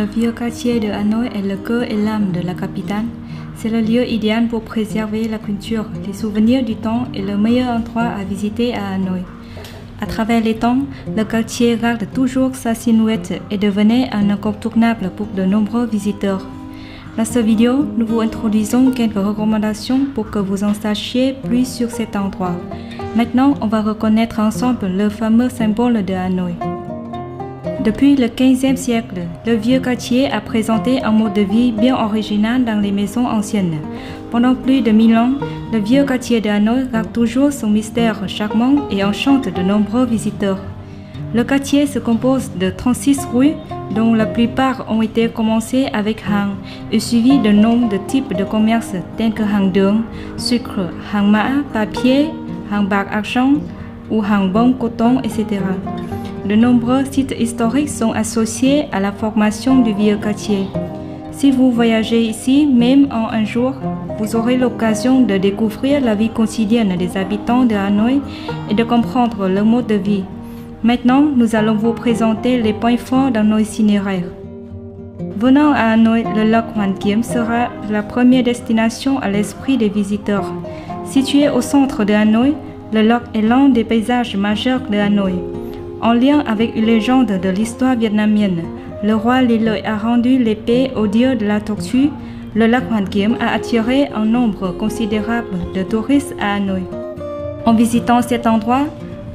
Le vieux quartier de Hanoï est le cœur et l'âme de la capitale. C'est le lieu idéal pour préserver la culture, les souvenirs du temps et le meilleur endroit à visiter à Hanoï. À travers les temps, le quartier garde toujours sa silhouette et devenait un incontournable pour de nombreux visiteurs. Dans cette vidéo, nous vous introduisons quelques recommandations pour que vous en sachiez plus sur cet endroit. Maintenant, on va reconnaître ensemble le fameux symbole de Hanoï. Depuis le 15e siècle, le vieux quartier a présenté un mode de vie bien original dans les maisons anciennes. Pendant plus de 1000 ans, le vieux quartier de Hanoï garde toujours son mystère charmant et enchante de nombreux visiteurs. Le quartier se compose de 36 rues, dont la plupart ont été commencées avec hang et suivi de nombre de types de commerces tels que hang đường, sucre, hang mã, papier, hang bạc argent ou hang bông coton, etc. De nombreux sites historiques sont associés à la formation du vieux quartier. Si vous voyagez ici, même en un jour, vous aurez l'occasion de découvrir la vie quotidienne des habitants de Hanoï et de comprendre leur mode de vie. Maintenant, nous allons vous présenter les points forts dans nos itinéraires. Venant à Hanoï, le lac Hoàn Kiếm sera la première destination à l'esprit des visiteurs. Situé au centre de Hanoï, le lac est l'un des paysages majeurs de Hanoï. En lien avec une légende de l'histoire vietnamienne, le roi Lê Lợi a rendu l'épée au dieu de la tortue. Le lac Hoàn Kiếm a attiré un nombre considérable de touristes à Hanoï. En visitant cet endroit,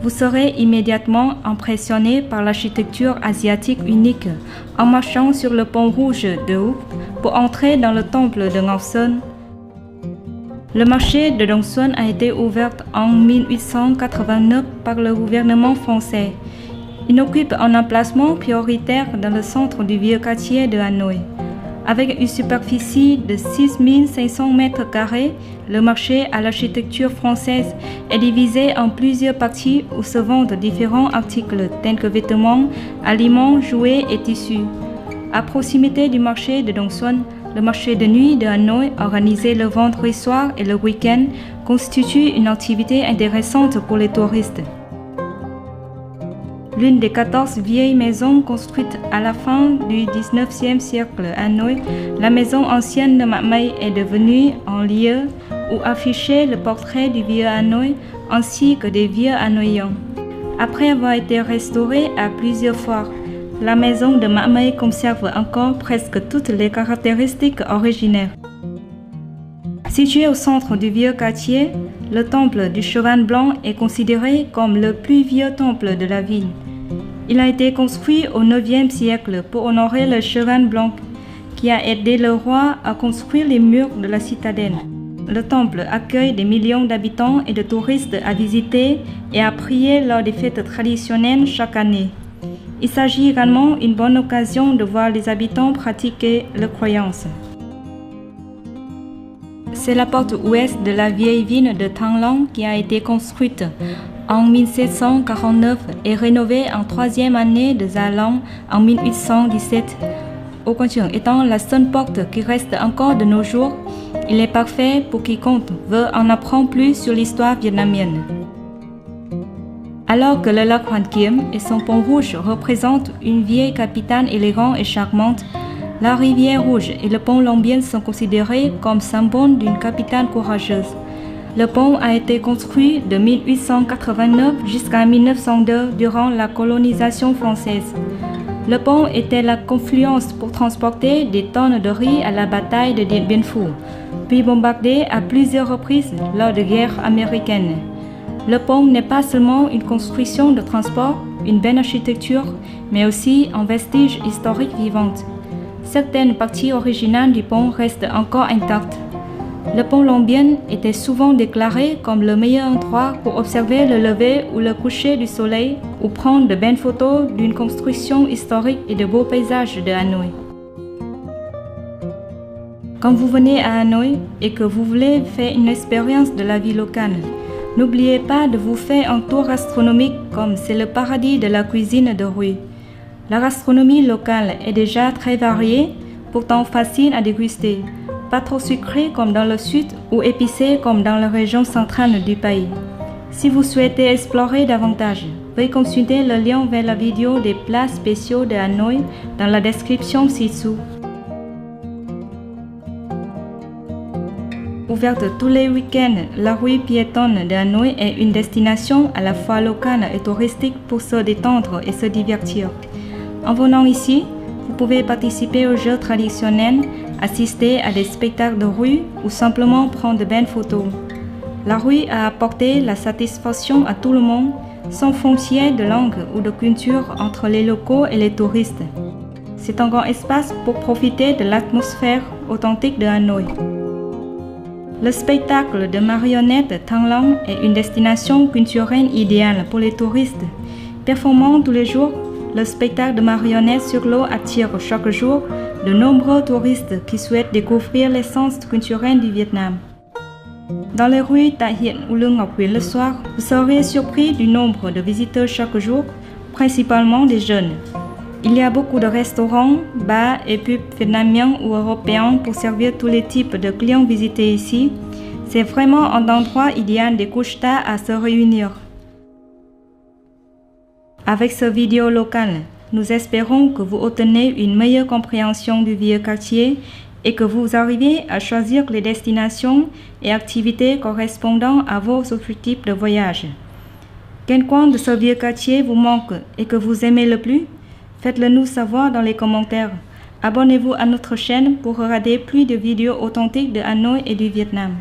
vous serez immédiatement impressionné par l'architecture asiatique unique en marchant sur le pont rouge de Húc pour entrer dans le temple de Ngọc Sơn. Le marché de Đồng Xuân a été ouvert en 1889 par le gouvernement français. Il occupe un emplacement prioritaire dans le centre du vieux quartier de Hanoï. Avec une superficie de 6500 m², le marché à l'architecture française est divisé en plusieurs parties où se vendent différents articles tels que vêtements, aliments, jouets et tissus. À proximité du marché de Đồng Xuân, le marché de nuit de Hanoï, organisé le vendredi soir et le week-end, constitue une activité intéressante pour les touristes. L'une des 14 vieilles maisons construites à la fin du 19e siècle à Hanoï, la maison ancienne de Mã Mây est devenue un lieu où afficher le portrait du vieux Hanoï ainsi que des vieux Hanoïens. Après avoir été restaurée à plusieurs fois, la maison de Mã Mây conserve encore presque toutes les caractéristiques originaires. Situé au centre du vieux quartier, le temple du Cheval Blanc est considéré comme le plus vieux temple de la ville. Il a été construit au 9e siècle pour honorer le Cheval Blanc, qui a aidé le roi à construire les murs de la citadelle. Le temple accueille des millions d'habitants et de touristes à visiter et à prier lors des fêtes traditionnelles chaque année. Il s'agit également d'une bonne occasion de voir les habitants pratiquer leurs croyances. C'est la porte ouest de la vieille ville de Thăng Long qui a été construite en 1749 et rénovée en troisième année de Gia Long en 1817. Au contraire, étant la seule porte qui reste encore de nos jours, il est parfait pour quiconque veut en apprendre plus sur l'histoire vietnamienne. Alors que le lac Hoàn Kiếm et son pont rouge représentent une vieille capitale élégante et charmante, la rivière Rouge et le pont Long Biên sont considérés comme symboles d'une capitale courageuse. Le pont a été construit de 1889 jusqu'à 1902 durant la colonisation française. Le pont était la confluence pour transporter des tonnes de riz à la bataille de Điện Biên Phủ, puis bombardé à plusieurs reprises lors de guerres américaines. Le pont n'est pas seulement une construction de transport, une belle architecture, mais aussi un vestige historique vivant. Certaines parties originales du pont restent encore intactes. Le pont Long Biên était souvent déclaré comme le meilleur endroit pour observer le lever ou le coucher du soleil ou prendre de belles photos d'une construction historique et de beaux paysages de Hanoï. Quand vous venez à Hanoï et que vous voulez faire une expérience de la vie locale, n'oubliez pas de vous faire un tour gastronomique comme c'est le paradis de la cuisine de rue. La gastronomie locale est déjà très variée, pourtant facile à déguster, pas trop sucrée comme dans le sud ou épicée comme dans la région centrale du pays. Si vous souhaitez explorer davantage, veuillez consulter le lien vers la vidéo des plats spéciaux de Hanoï dans la description ci-dessous. Ouverte tous les week-ends, la rue piétonne de Hanoï est une destination à la fois locale et touristique pour se détendre et se divertir. En venant ici, vous pouvez participer aux jeux traditionnels, assister à des spectacles de rue ou simplement prendre de belles photos. La rue a apporté la satisfaction à tout le monde, sans frontières de langue ou de culture entre les locaux et les touristes. C'est un grand espace pour profiter de l'atmosphère authentique de Hanoï. Le spectacle de marionnettes Thăng Long est une destination culturelle idéale pour les touristes. Performant tous les jours, le spectacle de marionnettes sur l'eau attire chaque jour de nombreux touristes qui souhaitent découvrir l'essence culturelle du Vietnam. Dans les rues Tạ Hiện ou Lương Ngọc Quyến le soir, vous serez surpris du nombre de visiteurs chaque jour, principalement des jeunes. Il y a beaucoup de restaurants, bars et pubs vietnamiens ou européens pour servir tous les types de clients visités ici. C'est vraiment un endroit idéal des couches tard à se réunir. Avec ce vidéo local, nous espérons que vous obtenez une meilleure compréhension du vieux quartier et que vous arrivez à choisir les destinations et activités correspondant à vos objectifs de voyage. Quel coin de ce vieux quartier vous manque et que vous aimez le plus? Faites-le nous savoir dans les commentaires. Abonnez-vous à notre chaîne pour regarder plus de vidéos authentiques de Hanoï et du Vietnam.